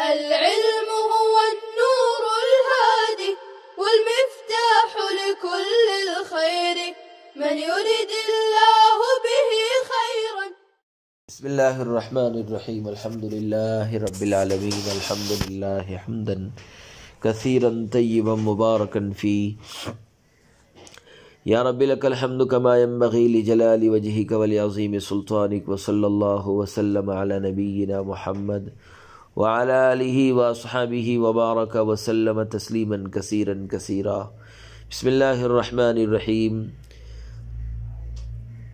العلم هو النور الهادي والمفتاح لكل الخير من يرد الله به خيرا. بسم اللہ الرحمن الرحیم. الحمد للہ رب العالمین. الحمد للہ حمدا کثیرا طیبا مبارکا فی. یا رب لک الحمد کما ينبغی لجلال وجہک ولعظیم سلطانک. وصلی اللہ وسلم علی نبینا محمد وعلی آلہ واصحابہ وبارک وسلم تسلیما کثیرا کثیرا. بسم اللہ الرحمن الرحیم.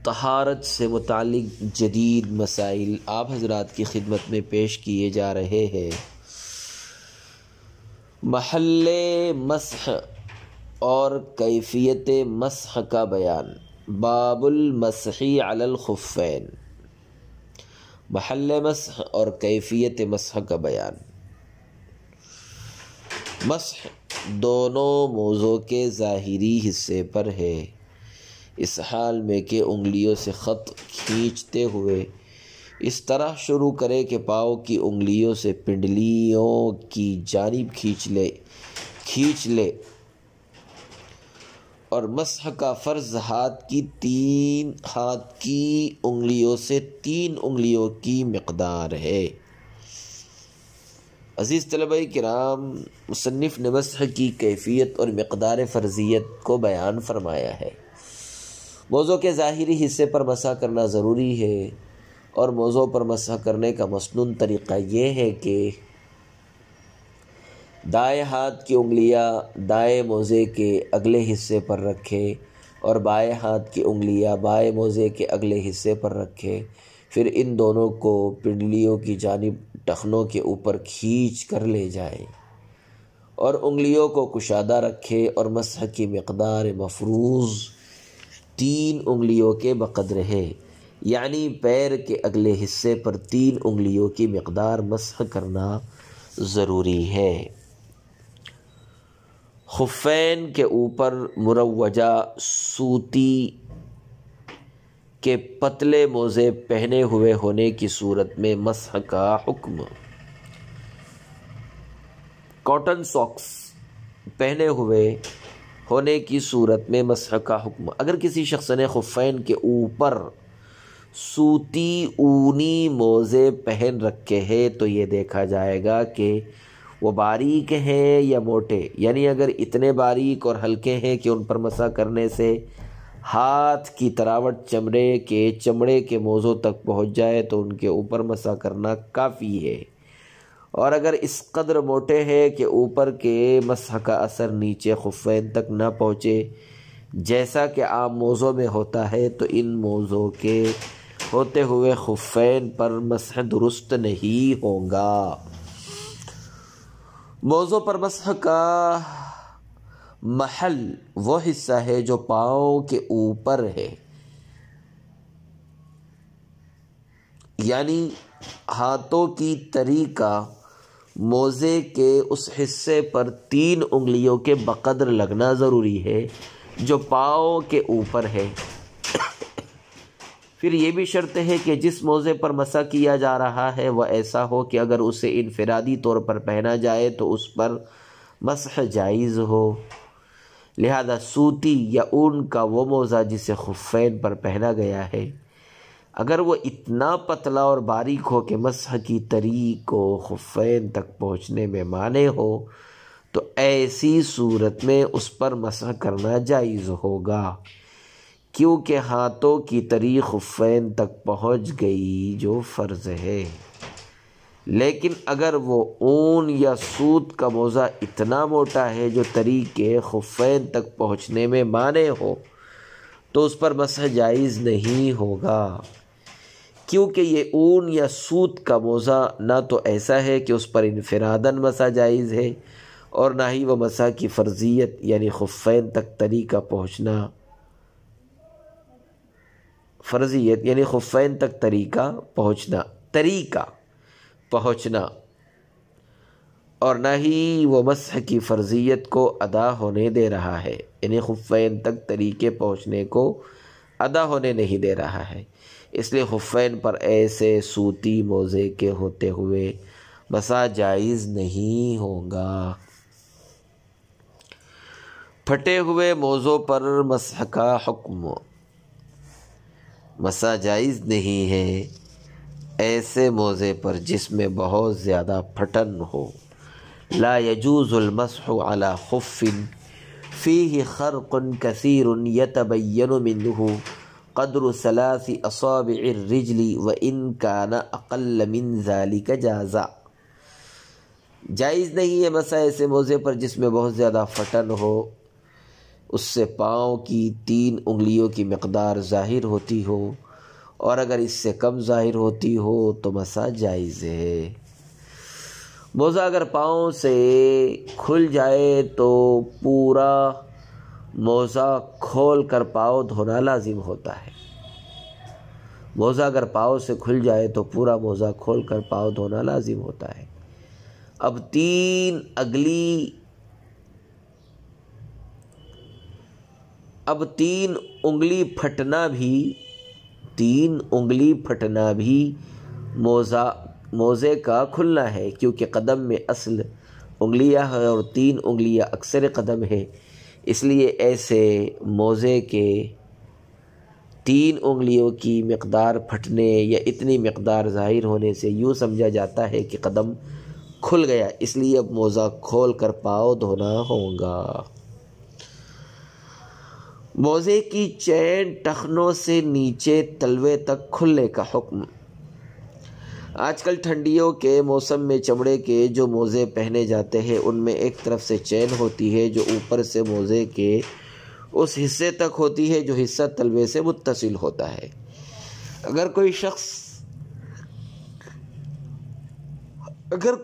طہارت سے متعلق جدید مسائل آپ حضرات کی خدمت میں پیش کیے جا رہے ہیں. محل مسح اور کیفیت مسح کا بیان. باب المسح علی الخفین. محل مسح اور کیفیت مسح کا بیان. مسح دونوں موضوع کے ظاہری حصے پر ہے، اس حال میں کہ انگلیوں سے خط کھینچتے ہوئے اس طرح شروع کرے کہ پاؤں کی انگلیوں سے پنڈلیوں کی جانب کھینچ لے اور مسح کا فرض ہاتھ کی انگلیوں سے 3 انگلیوں کی مقدار ہے. عزیز طلباء کرام، مصنف نے مسح کی کیفیت اور مقدار فرضیت کو بیان فرمایا ہے. موضوع کے ظاہری حصے پر مسح کرنا ضروری ہے، اور موضوع پر مسح کرنے کا مسنون طریقہ یہ ہے کہ دائیں ہاتھ کی انگلیاں دائیں موزے کے اگلے حصے پر رکھے اور بائیں ہاتھ کی انگلیاں بائیں موزے کے اگلے حصے پر رکھے. پھر ان دونوں کو پنڈلیوں کی جانب ٹخنوں کے اوپر کھینچ کر لے جائیں اور انگلیوں کو کشادہ رکھے، اور مسح کی مقدار مفروض 3 انگلیوں کے بقدر ہے، یعنی پیر کے اگلے حصے پر 3 انگلیوں کی مقدار مسح کرنا ضروری ہے. خفین کے اوپر مروجہ سوتی کے پتلے موزے پہنے ہوئے ہونے کی صورت میں مسح کا حکم. کاٹن ساکس پہنے ہوئے ہونے کی صورت میں مسح کا حکم. اگر کسی شخص نے خفین کے اوپر سوتی اونی موزے پہن رکھے ہیں تو یہ دیکھا جائے گا کہ وہ باریک ہیں یا موٹے، یعنی اگر اتنے باریک اور ہلکے ہیں کہ ان پر مسح کرنے سے ہاتھ کی تراوٹ چمڑے کے موزوں تک پہنچ جائے تو ان کے اوپر مسح کرنا کافی ہے، اور اگر اس قدر موٹے ہیں کہ اوپر کے مسح کا اثر نیچے خفین تک نہ پہنچے جیسا کہ عام موزوں میں ہوتا ہے تو ان موزوں کے ہوتے ہوئے خفین پر مسح درست نہیں ہوگا. موزوں پر مسح کا محل وہ حصہ ہے جو پاؤں کے اوپر ہے، یعنی ہاتھوں کی تری کا موزے کے اس حصے پر 3 انگلیوں کے بقدر لگنا ضروری ہے جو پاؤں کے اوپر ہے. پھر یہ بھی شرط ہے کہ جس موزے پر مسح کیا جا رہا ہے وہ ایسا ہو کہ اگر اسے انفرادی طور پر پہنا جائے تو اس پر مسح جائز ہو. لہذا سوتی یا اون کا وہ موزہ جسے خفین پر پہنا گیا ہے اگر وہ اتنا پتلا اور باریک ہو کہ مسح کی تری کو خفین تک پہنچنے میں مانع ہو تو ایسی صورت میں اس پر مسح کرنا جائز ہوگا، کیونکہ ہاتھوں کی تری خفین تک پہنچ گئی جو فرض ہے. لیکن اگر وہ اون یا سوت کا موزہ اتنا موٹا ہے جو تری کے خفین تک پہنچنے میں مانع ہو تو اس پر مسح جائز نہیں ہوگا، کیونکہ یہ اون یا سوت کا موزہ نہ تو ایسا ہے کہ اس پر انفراداً مسح جائز ہے اور نہ ہی وہ مسح کی فرضیت یعنی خفین تک تری کا پہنچنا فرضیت یعنی خفین تک تری کا پہنچنا اور نہ ہی وہ مسح کی فرضیت کو ادا ہونے دے رہا ہے، یعنی خفین تک تری کے پہنچنے کو ادا ہونے نہیں دے رہا ہے. اس لیے خفین پر ایسے سوتی موزے کے ہوتے ہوئے مسح جائز نہیں ہوگا۔ پھٹے ہوئے موزوں پر مسح کا حکم، مسح جائز نہیں ہے ایسے موزے پر جس میں بہت زیادہ پھٹن ہو۔ لا يجوز المسح على خف فيه خرق كثير يتبين منه قدر 3 أصابع الرجل وإن كان أقل من ذلك جاز۔ جائز نہیں ہے مسح ایسے موزے پر جس میں بہت زیادہ پھٹن ہو، اس سے پاؤں کی 3 انگلیوں کی مقدار ظاہر ہوتی ہو، اور اگر اس سے کم ظاہر ہوتی ہو تو مسح جائز ہے۔ موزہ اگر پاؤں سے کھل جائے تو پورا موزہ کھول کر پاؤں دھونا لازم ہوتا ہے۔ موزہ اگر پاؤں سے کھل جائے تو پورا موزہ کھول کر پاؤں دھونا لازم ہوتا ہے۔ اب 3 انگلی پھٹنا بھی موزے کا کھلنا ہے، کیونکہ قدم میں اصل انگلیاں ہے اور 3 انگلیاں اکثر قدم ہے، اس لیے ایسے موزے کے 3 انگلیوں کی مقدار پھٹنے یا اتنی مقدار ظاہر ہونے سے یوں سمجھا جاتا ہے کہ قدم کھل گیا، اس لیے اب موزہ کھول کر پاؤں دھونا ہوگا۔ موزے کی چین ٹخنوں سے نیچے تلوے تک کھلنے کا حکم۔ آج کل ٹھنڈیوں کے موسم میں چمڑے کے جو موزے پہنے جاتے ہیں ان میں ایک طرف سے چین ہوتی ہے جو اوپر سے موزے کے اس حصے تک ہوتی ہے جو حصہ تلوے سے متصل ہوتا ہے۔ اگر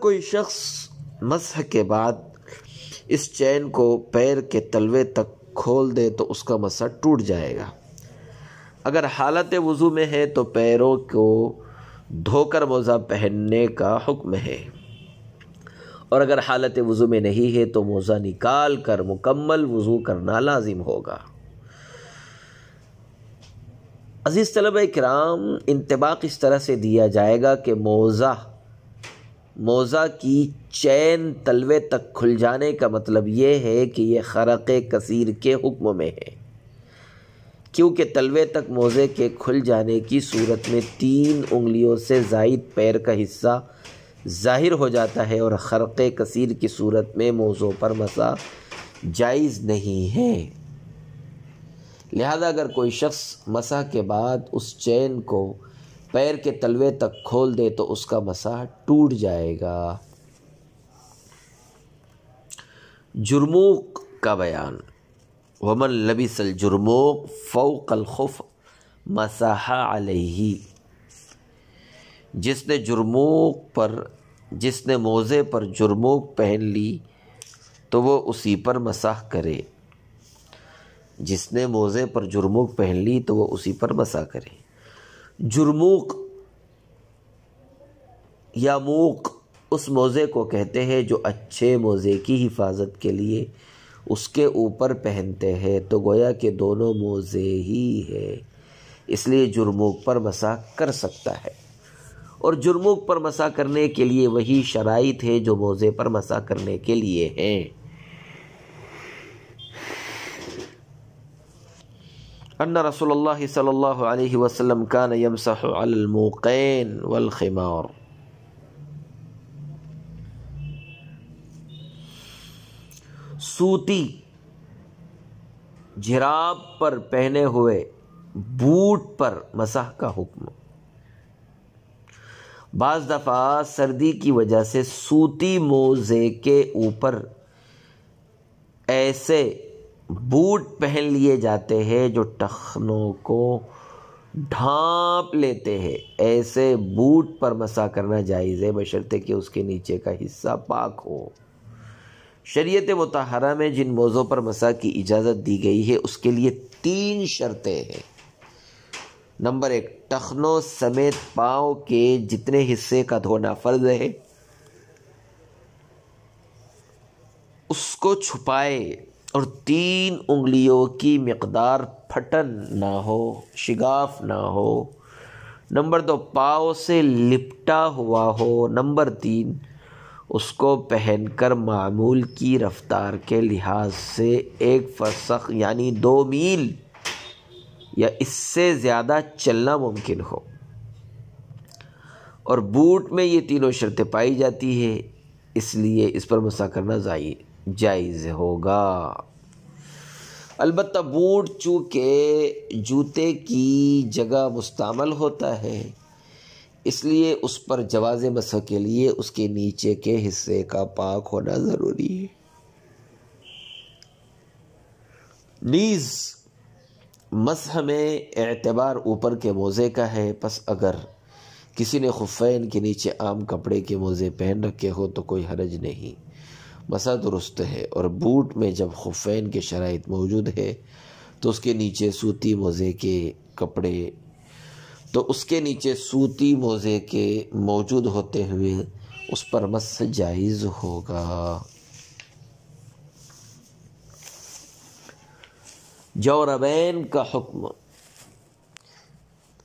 کوئی شخص مسح کے بعد اس چین کو پیر کے تلوے تک کھول دے تو اس کا مسح ٹوٹ جائے گا۔ اگر حالت وضو میں ہے تو پیروں کو دھو کر موزہ پہننے کا حکم ہے، اور اگر حالت وضو میں نہیں ہے تو موزہ نکال کر مکمل وضو کرنا لازم ہوگا۔ عزیز طلبہ کرام، انطباق اس طرح سے دیا جائے گا کہ موزہ کی چین تلوے تک کھل جانے کا مطلب یہ ہے کہ یہ خرق کثیر کے حکم میں ہے، کیونکہ تلوے تک موزے کے کھل جانے کی صورت میں 3 انگلیوں سے زائد پیر کا حصہ ظاہر ہو جاتا ہے، اور خرق کثیر کی صورت میں موزوں پر مسح جائز نہیں ہے۔ لہذا اگر کوئی شخص مسح کے بعد اس چین کو پیر کے تلوے تک کھول دے تو اس کا مسح ٹوٹ جائے گا۔ جرموق کا بیان۔ ومن لبس الجرموق فوق الخف مسح علیہ۔ جس نے موزے پر جرموق پہن لی تو وہ اسی پر مسح کرے۔ جس نے موزے پر جرموق پہن لی تو وہ اسی پر مسح کرے۔ جرموق یا موق اس موزے کو کہتے ہیں جو اچھے موزے کی حفاظت کے لیے اس کے اوپر پہنتے ہیں، تو گویا کہ دونوں موزے ہی ہے، اس لیے جرموق پر مسح کر سکتا ہے، اور جرموق پر مسح کرنے کے لیے وہی شرائط ہے جو موزے پر مسح کرنے کے لیے ہیں۔ ان رسول اللہ صلی اللہ علیہ وسلم کان یمسح علی الموقین والخمار۔ سوتی جراب پر پہنے ہوئے بوٹ پر مسح کا حکم۔ بعض دفعہ سردی کی وجہ سے سوتی موزے کے اوپر ایسے بوٹ پہن لیے جاتے ہیں جو ٹخنوں کو ڈھانپ لیتے ہیں، ایسے بوٹ پر مسح کرنا جائز ہے بشرطے کہ اس کے نیچے کا حصہ پاک ہو۔ شریعت مطہرہ میں جن موضوع پر مسح کی اجازت دی گئی ہے اس کے لیے 3 شرطیں ہیں۔ نمبر 1، ٹخنوں سمیت پاؤں کے جتنے حصے کا دھونا فرض ہے اس کو چھپائے اور 3 انگلیوں کی مقدار پھٹن نہ ہو، شگاف نہ ہو۔ نمبر 2، پاؤں سے لپٹا ہوا ہو۔ نمبر 3، اس کو پہن کر معمول کی رفتار کے لحاظ سے 1 فرسخ یعنی 2 میل یا اس سے زیادہ چلنا ممکن ہو، اور بوٹ میں یہ تینوں شرطیں پائی جاتی ہے، اس لیے اس پر مسح کرنا جائز ہوگا۔ البتہ بوٹ چونکہ جوتے کی جگہ مستعمل ہوتا ہے، اس لیے اس پر جواز مسح کے لیے اس کے نیچے کے حصے کا پاک ہونا ضروری ہے۔ نیز مسح میں اعتبار اوپر کے موزے کا ہے، پس اگر کسی نے خفین کے نیچے عام کپڑے کے موزے پہن رکھے ہو تو کوئی حرج نہیں، مسح درست ہے۔ اور بوٹ میں جب خفین کے شرائط موجود ہے تو اس کے نیچے سوتی موزے کے موجود ہوتے ہوئے اس پر مسح جائز ہوگا۔ جوربین کا حکم،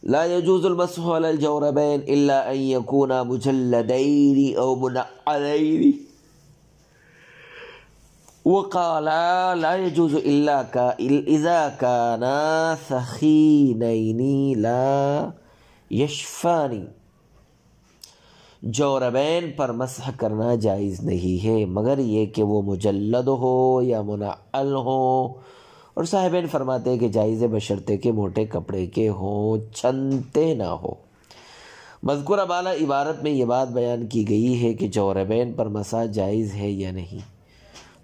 لا يجوز المسح على الجوربين الا ان يكونا مجلدين او منعلين، وقال لا يجوز الا اذا كانا ثخينين لا يشفان۔ جوربین پر مسح کرنا جائز نہیں ہے مگر یہ کہ وہ مجلد ہو یا منعل ہو، اور صاحبین فرماتے ہیں کہ جائز ہے بشرطے کہ موٹے کپڑے کے ہوں، چھنتے نہ ہو۔ مذکورہ بالا عبارت میں یہ بات بیان کی گئی ہے کہ جوربین پر مسح جائز ہے یا نہیں،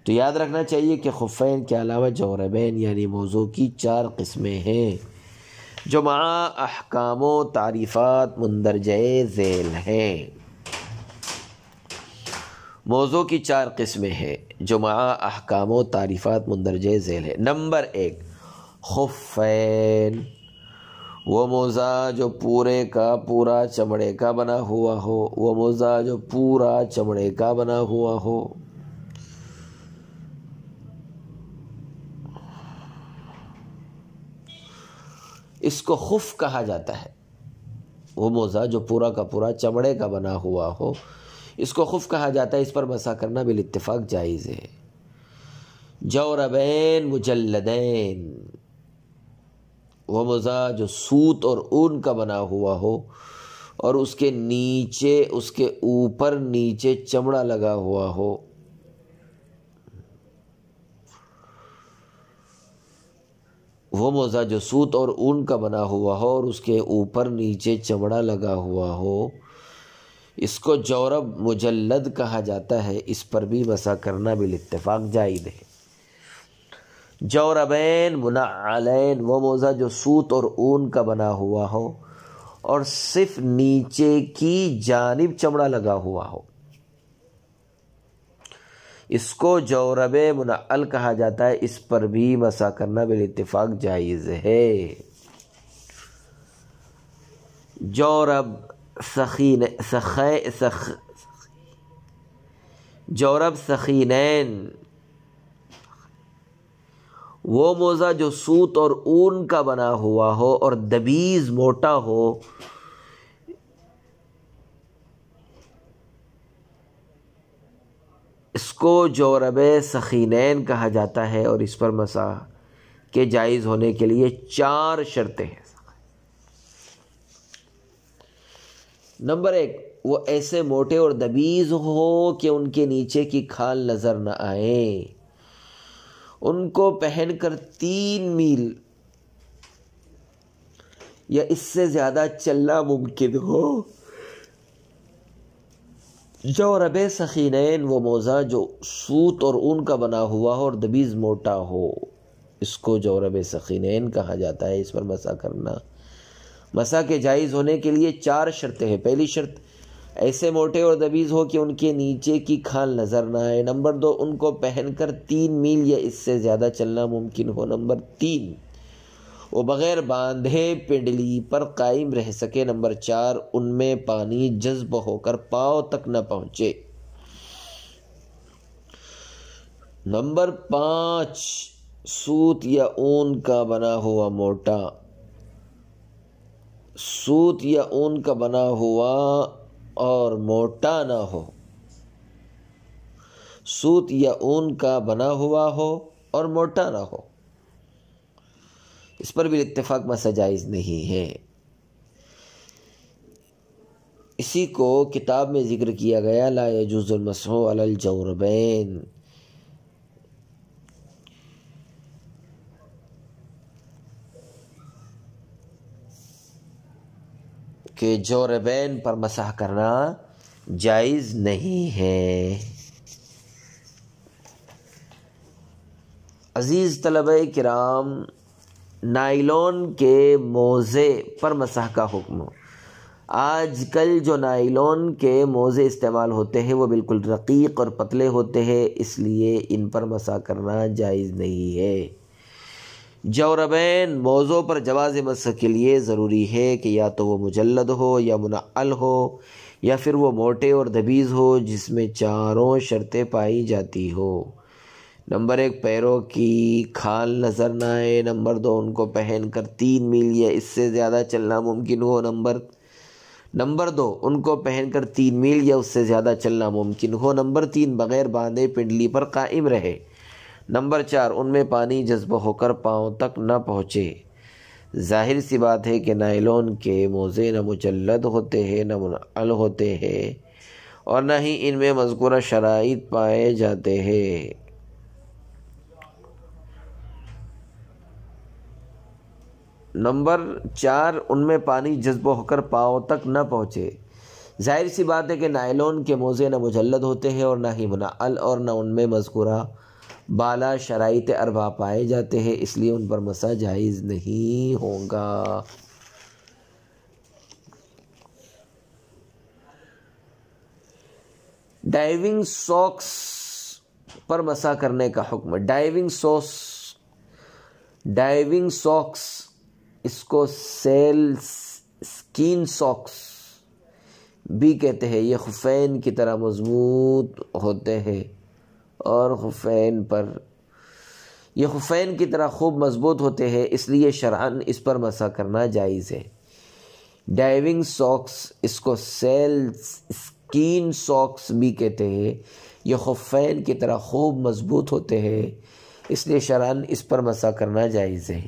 تو یاد رکھنا چاہیے کہ خفین کے علاوہ جوربین یعنی موضوع کی 4 قسمیں ہیں جو مع احکام و تعریفات مندرجہ ذیل ہیں۔ موضوع کی 4 قسمیں ہیں جو مع احکام و تعریفات مندرجہ ذیل ہے۔ نمبر 1، خفین، وہ موزہ جو پورے کا پورا چمڑے کا بنا ہوا ہو، وہ موزہ جو پورا چمڑے کا بنا ہوا ہو۔ اس کو خف کہا جاتا ہے، وہ موزہ جو پورا کا پورا چمڑے کا بنا ہوا ہو، اس کو خف کہا جاتا ہے، اس پر مسح کرنا بالاتفاق جائز ہے۔ جوربین مجلدین، وہ موزہ جو سوت اور اون کا بنا ہوا ہو اور اس کے نیچے اس کے اوپر نیچے چمڑا لگا ہوا ہو۔ وہ موزہ جو سوت اور اون کا بنا ہوا ہو اور اس کے اوپر نیچے چمڑا لگا ہوا ہو، اس کو جورب مجلد کہا جاتا ہے، اس پر بھی مسح کرنا بالاتفاق جائز ہے۔ جوربین منعلین، وہ موزہ جو سوت اور اون کا بنا ہوا ہو اور صرف نیچے کی جانب چمڑا لگا ہوا ہو، اس کو جورب منعل کہا جاتا ہے، اس پر بھی مسح کرنا بالاتفاق جائز ہے۔ جورب سخینین، وہ موزہ جو سوت اور اون کا بنا ہوا ہو اور دبیز موٹا ہو، اس کو جورب سخینین کہا جاتا ہے، اور اس پر مسح کے جائز ہونے کے لیے 4 شرطیں ہیں۔ نمبر 1، وہ ایسے موٹے اور دبیز ہو کہ ان کے نیچے کی کھال نظر نہ آئے، ان کو پہن کر 3 میل یا اس سے زیادہ چلنا ممکن ہو۔ جورب سخینین، وہ موزہ جو سوت اور اون کا بنا ہوا ہو اور دبیز موٹا ہو، اس کو جورب سخینین کہا جاتا ہے، اس پر مسح کے جائز ہونے کے لیے 4 شرطیں ہیں۔ پہلی شرط، ایسے موٹے اور دبیز ہو کہ ان کے نیچے کی کھال نظر نہ آئے۔ نمبر 2، ان کو پہن کر 3 میل یا اس سے زیادہ چلنا ممکن ہو۔ نمبر 3، وہ بغیر باندھے پنڈلی پر قائم رہ سکے۔ نمبر 4، ان میں پانی جذب ہو کر پاؤں تک نہ پہنچے۔ نمبر 5، سوت یا اون کا بنا ہوا موٹا، سوت یا اون کا بنا ہوا اور موٹا نہ ہو۔ سوت یا اون کا بنا ہوا ہو اور موٹا نہ ہو، اس پر بھی اتفاق مسح جائز نہیں ہے۔ اسی کو کتاب میں ذکر کیا گیا، لا یجوز المسح علی الجوربین، کہ جوربین پر مسح کرنا جائز نہیں ہے۔ عزیز طلبہ کرام، نائلون کے موزے پر مسح کا حکم۔ آج کل جو نائلون کے موزے استعمال ہوتے ہیں وہ بالکل رقیق اور پتلے ہوتے ہیں، اس لیے ان پر مسح کرنا جائز نہیں ہے۔ جوربین موزوں پر جواز مسح کے لیے ضروری ہے کہ یا تو وہ مجلد ہو یا منعل ہو، یا پھر وہ موٹے اور دبیز ہو جس میں چاروں شرطیں پائی جاتی ہو۔ نمبر 1، پیروں کی کھال نظر نہ آئے۔ نمبر 2، ان کو پہن کر 3 میل یا اس سے زیادہ چلنا ممکن ہو۔ نمبر 2، ان کو پہن کر 3 میل یا اس سے زیادہ چلنا ممکن ہو۔ نمبر 3، بغیر باندھے پنڈلی پر قائم رہے۔ نمبر 4، ان میں پانی جذب ہو کر پاؤں تک نہ پہنچے۔ ظاہر سی بات ہے کہ نائلون کے موزے نہ مجلد ہوتے ہیں نہ منعل ہوتے ہیں، اور نہ ہی ان میں مذکورہ شرائط پائے جاتے ہیں۔ نمبر 4، ان میں پانی جذب ہو کر پاؤں تک نہ پہنچے۔ ظاہر سی بات ہے کہ نائلون کے موزے نہ مجلد ہوتے ہیں اور نہ ہی منعل، اور نہ ان میں مذکورہ بالا شرائط اربع پائے جاتے ہیں، اس لیے ان پر مسح جائز نہیں ہوگا۔ ڈائیونگ ساکس پر مسح کرنے کا حکم۔ ڈائیونگ ساکس، اس کو سیل سکین ساکس بھی کہتے ہیں، یہ خفین کی طرح مضبوط ہوتے ہیں اور خفین کی طرح خوب مضبوط ہوتے ہیں، اس لیے شرعاً اس پر مسح کرنا جائز ہے۔ ڈائیونگ ساکس، اس کو سیل سکین ساکس بھی کہتے ہیں، یہ خفین کی طرح خوب مضبوط ہوتے ہیں، اس لیے شرعاً اس پر مسح کرنا جائز ہے۔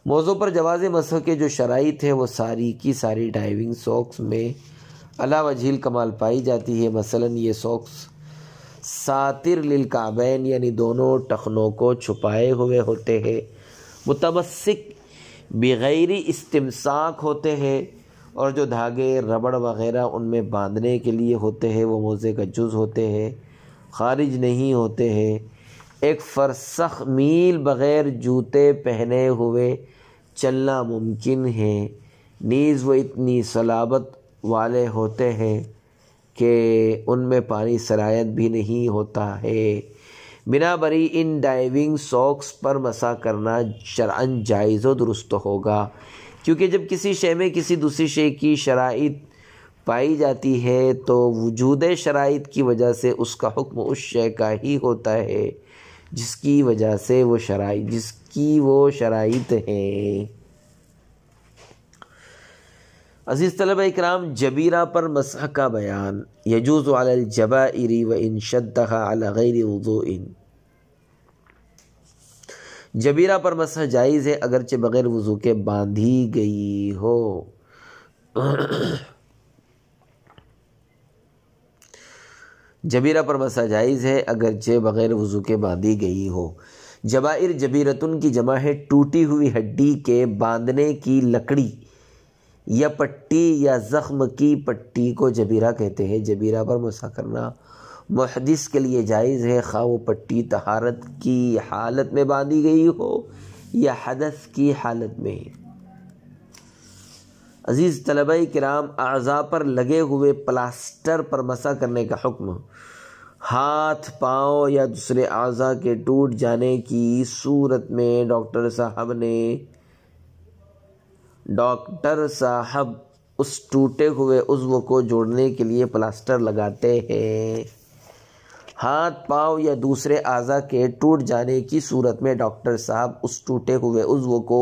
موضوع پر جواز مسح کے جو شرائط ہے وہ ساری کی ساری ڈائیونگ ساکس میں علی وجہ الکمال پائی جاتی ہے۔ مثلاً یہ ساکس ساتر للکعبین، یعنی دونوں ٹخنوں کو چھپائے ہوئے ہوتے ہیں، متمسک بغیر استمساک ہوتے ہیں، اور جو دھاگے ربڑ وغیرہ ان میں باندھنے کے لیے ہوتے ہیں وہ موزے کا جز ہوتے ہیں، خارج نہیں ہوتے ہیں۔ 1 فرسخ میل بغیر جوتے پہنے ہوئے چلنا ممکن ہے، نیز وہ اتنی صلابت والے ہوتے ہیں کہ ان میں پانی سرایت بھی نہیں ہوتا ہے۔ بنا بری ان ڈائیونگ ساکس پر مسح کرنا شرعاً جائز و درست ہوگا، کیونکہ جب کسی شے میں کسی دوسری شے کی شرائط پائی جاتی ہے تو وجود شرائط کی وجہ سے اس کا حکم اس شے کا ہی ہوتا ہے جس کی وجہ سے وہ شرائط ہیں۔ عزیز طلبہ اکرام، جبیرہ پر مسح کا بیان۔ یجوز علی الجبائر وان شدها علی غیر وضوء۔ جبیرہ پر مسح جائز ہے اگرچہ بغیر وضو کے باندھی گئی ہو۔ جبیرہ پر مسح جائز ہے اگرچہ بغیر وضو کے باندھی گئی ہو۔ جبائر جبیرتن کی جمع ہے ٹوٹی ہوئی ہڈی کے باندھنے کی لکڑی یا پٹی یا زخم کی پٹی کو جبیرہ کہتے ہیں۔ جبیرہ پر مسح کرنا محدث کے لیے جائز ہے، خواہ وہ پٹی طہارت کی حالت میں باندھی گئی ہو یا حدث کی حالت میں۔ عزیز طلبہ کرام، اعضاء پر لگے ہوئے پلاسٹر پر مسح کرنے کا حکم۔ ہاتھ، پاؤں یا دوسرے اعضاء کے ٹوٹ جانے کی صورت میں ڈاکٹر صاحب اس ٹوٹے ہوئے عضو کو جوڑنے کے لیے پلاسٹر لگاتے ہیں۔ ہاتھ، پاؤں یا دوسرے اعضاء کے ٹوٹ جانے کی صورت میں ڈاکٹر صاحب اس ٹوٹے ہوئے عضو کو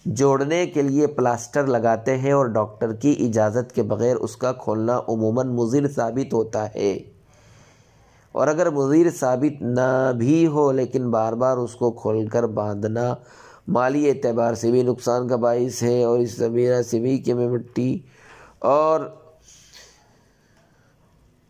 جوڑنے کے لیے پلاسٹر لگاتے ہیں، اور ڈاکٹر کی اجازت کے بغیر اس کا کھولنا عموماً مضر ثابت ہوتا ہے۔ اور اگر مضر ثابت نہ بھی ہو لیکن بار بار اس کو کھول کر باندھنا مالی اعتبار سے بھی نقصان کا باعث ہے، اور اس ذبیحہ سمی کے میں مٹی اور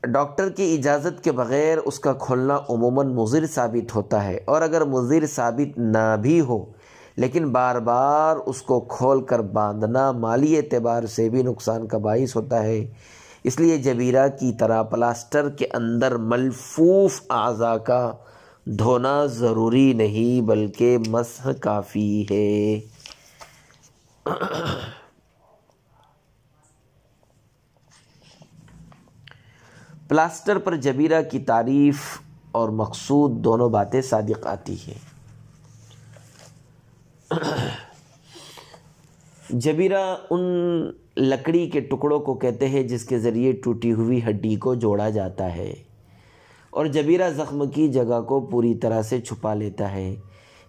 ڈاکٹر کی اجازت کے بغیر اس کا کھولنا عموماً مضر ثابت ہوتا ہے، اور اگر مضر ثابت نہ بھی ہو لیکن بار بار اس کو کھول کر باندھنا مالی اعتبار سے بھی نقصان کا باعث ہوتا ہے، اس لیے جبیرہ کی طرح پلاسٹر کے اندر ملفوف اعضاء کا دھونا ضروری نہیں بلکہ مسح کافی ہے۔ پلاسٹر پر جبیرہ کی تعریف اور مقصود دونوں باتیں صادق آتی ہیں۔ جبیرہ ان لکڑی کے ٹکڑوں کو کہتے ہیں جس کے ذریعے ٹوٹی ہوئی ہڈی کو جوڑا جاتا ہے، اور جبیرہ زخم کی جگہ کو پوری طرح سے چھپا لیتا ہے۔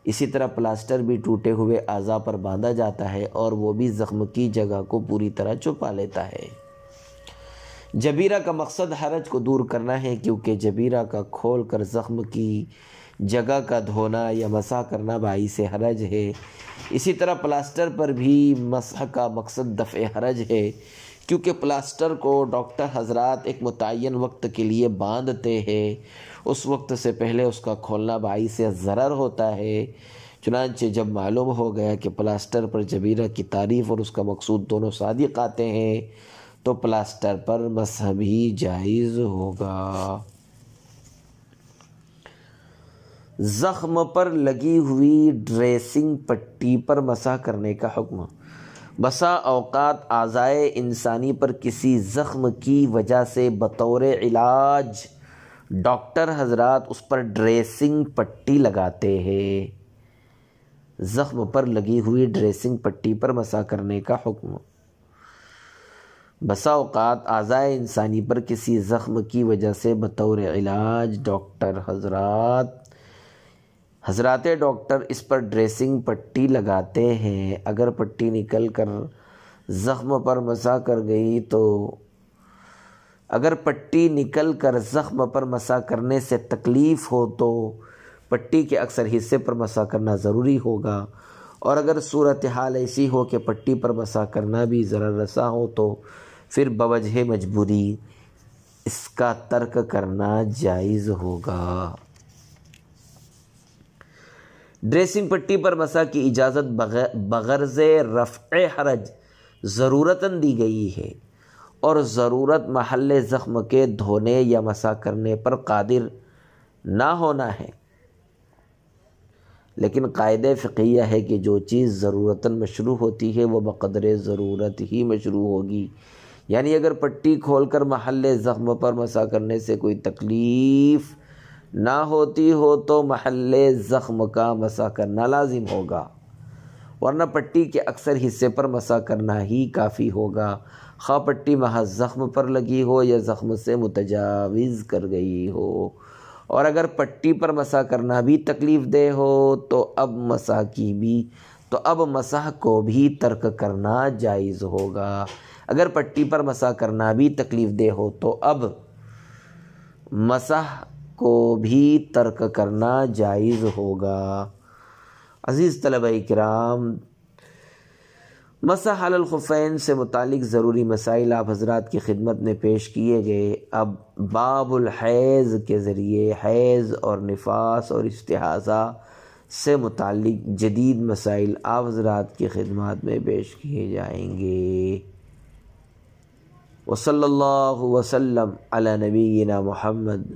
اسی طرح پلاسٹر بھی ٹوٹے ہوئے اعضاء پر باندھا جاتا ہے اور وہ بھی زخم کی جگہ کو پوری طرح چھپا لیتا ہے۔ جبیرہ کا مقصد حرج کو دور کرنا ہے، کیونکہ جبیرہ کا کھول کر زخم کی جگہ کا دھونا یا مسح کرنا باعث حرج ہے۔ اسی طرح پلاسٹر پر بھی مسح کا مقصد دفع حرج ہے، کیونکہ پلاسٹر کو ڈاکٹر حضرات ایک متعین وقت کے لیے باندھتے ہیں، اس وقت سے پہلے اس کا کھولنا باعث ضرر ہوتا ہے۔ چنانچہ جب معلوم ہو گیا کہ پلاسٹر پر جبیرہ کی تعریف اور اس کا مقصود دونوں صادق آتے ہیں تو پلاسٹر پر مسح بھی جائز ہوگا۔ زخم پر لگی ہوئی ڈریسنگ پٹی پر مسح کرنے کا حکم۔ بسا اوقات اعضائے انسانی پر کسی زخم کی وجہ سے بطور علاج ڈاکٹر حضرات اس پر ڈریسنگ پٹی لگاتے ہیں۔ زخم پر لگی ہوئی ڈریسنگ پٹی پر مسح کرنے کا حکم۔ بسا اوقات اعضائے انسانی پر کسی زخم کی وجہ سے بطور علاج ڈاکٹر حضرات ڈاکٹر اس پر ڈریسنگ پٹی لگاتے ہیں۔ اگر پٹی نکل کر زخم پر مسح کر گئی تو اگر پٹی نکل کر زخم پر مسح کرنے سے تکلیف ہو تو پٹی کے اکثر حصے پر مسح کرنا ضروری ہوگا، اور اگر صورتحال ایسی ہو کہ پٹی پر مسح کرنا بھی ضرر رساں ہو تو پھر بوجہ مجبوری اس کا ترک کرنا جائز ہوگا۔ ڈریسنگ پٹی پر مسح کی اجازت بغرض رفع حرج ضرورتاً دی گئی ہے، اور ضرورت محل زخم کے دھونے یا مسح کرنے پر قادر نہ ہونا ہے، لیکن قاعدہ فقہیہ ہے کہ جو چیز ضرورتاً مشروع ہوتی ہے وہ بقدر ضرورت ہی مشروع ہوگی، یعنی اگر پٹی کھول کر محل زخم پر مسح کرنے سے کوئی تکلیف نہ ہوتی ہو تو محل زخم کا مسح کرنا لازم ہوگا، ورنہ پٹی کے اکثر حصے پر مسح کرنا ہی کافی ہوگا، خواہ پٹی محض زخم پر لگی ہو یا زخم سے متجاوز کر گئی ہو۔ اور اگر پٹی پر مسح کرنا بھی تکلیف دہ ہو تو اب مسح کو بھی ترک کرنا جائز ہوگا۔ اگر پٹی پر مسح کرنا بھی تکلیف دہ ہو تو اب مسح کو بھی ترک کرنا جائز ہوگا۔ عزیز طلبہ کرام، مسح علی الخفین سے متعلق ضروری مسائل آپ حضرات کی خدمت میں پیش کیے گئے۔ اب باب الحیض کے ذریعے حیض اور نفاس اور استحاضہ سے متعلق جدید مسائل آپ حضرات کی خدمات میں پیش کیے جائیں گے۔ وصلی اللہ وسلم علی نبینا محمد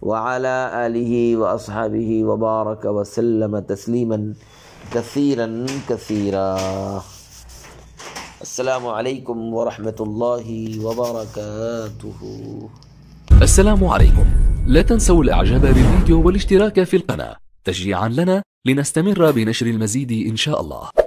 وعلی آلہ واصحابہ وبارک وسلم تسلیما کثیرا کثیرا۔ السلام علیکم ورحمۃ اللہ وبرکاتہ۔ السلام عليكم. لا تنسوا الاعجاب بالفيديو والاشتراك في القناة تشجيعا لنا لنستمر بنشر المزيد إن شاء الله.